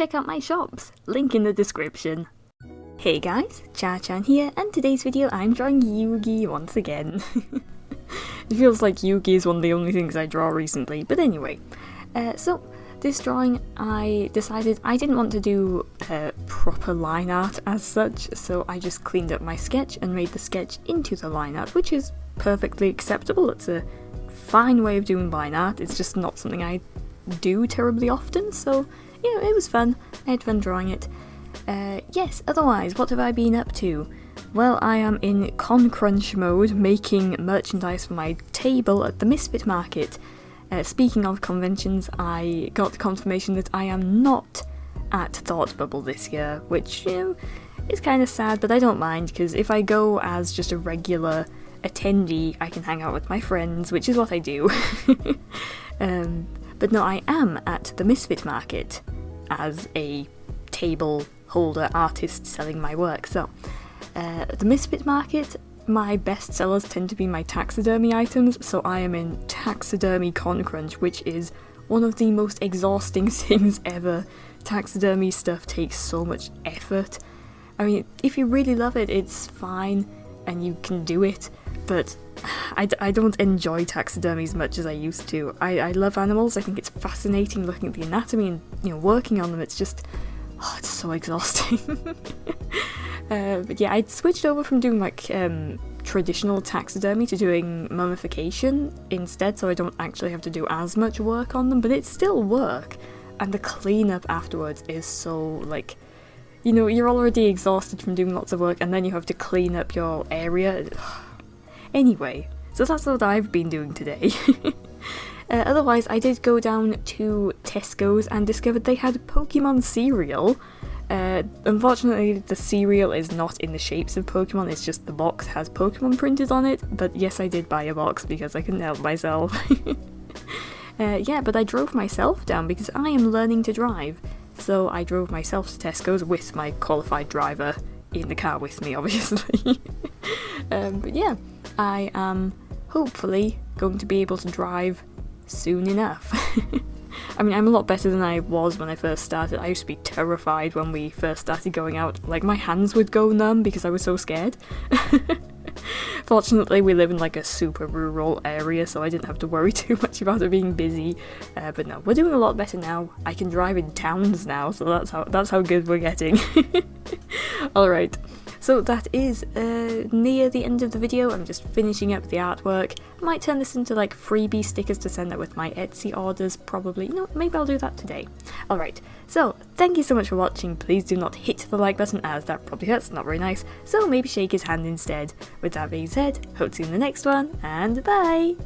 check out my shops, link in the description. Hey guys, CharrChan here, and today's video I'm drawing Yugi once again. It feels like Yugi is one of the only things I draw recently, but anyway. So, this drawing I decided I didn't want to do proper line art as such, so I just cleaned up my sketch and made the sketch into the line art, which is perfectly acceptable. It's a fine way of doing line art, it's just not something I do terribly often, so you know, it was fun. I had fun drawing it. Yes, otherwise, what have I been up to? Well, I am in con crunch mode, making merchandise for my table at the Misfit Market. Speaking of conventions, I got confirmation that I am not at Thought Bubble this year, which, you know, is kind of sad, but I don't mind, because if I go as just a regular attendee, I can hang out with my friends, which is what I do. But no, I am at the Misfit Market as a table holder artist selling my work. So, the Misfit Market, my best sellers tend to be my taxidermy items, so I am in taxidermy con crunch, which is one of the most exhausting things ever. Taxidermy stuff takes so much effort. I mean, if you really love it, it's fine, and you can do it, but I don't enjoy taxidermy as much as I used to. I love animals, I think it's fascinating looking at the anatomy and, you know, working on them. It's just, oh, it's so exhausting. But yeah, I switched over from doing like traditional taxidermy to doing mummification instead, so I don't actually have to do as much work on them, but it's still work, and the cleanup afterwards is so, like, you know, you're already exhausted from doing lots of work, and then you have to clean up your area. Anyway, so that's what I've been doing today. Otherwise, I did go down to Tesco's and discovered they had Pokemon cereal. Unfortunately, the cereal is not in the shapes of Pokemon, it's just the box has Pokemon printed on it, but yes, I did buy a box because I couldn't help myself. Yeah, but I drove myself down because I am learning to drive. So I drove myself to Tesco's with my qualified driver in the car with me, obviously. But yeah, I am hopefully going to be able to drive soon enough. I mean, I'm a lot better than I was when I first started. I used to be terrified when we first started going out. Like, my hands would go numb because I was so scared. Fortunately, we live in like a super rural area, so I didn't have to worry too much about it being busy. But no, we're doing a lot better now. I can drive in towns now, so that's how good we're getting. Alright, so that is near the end of the video. I'm just finishing up the artwork. I might turn this into like freebie stickers to send out with my Etsy orders, probably. You know, maybe I'll do that today. Alright, so thank you so much for watching. Please do not hit the like button, as that probably hurts, not very nice. So maybe shake his hand instead. With that being said, hope to see you in the next one, and bye!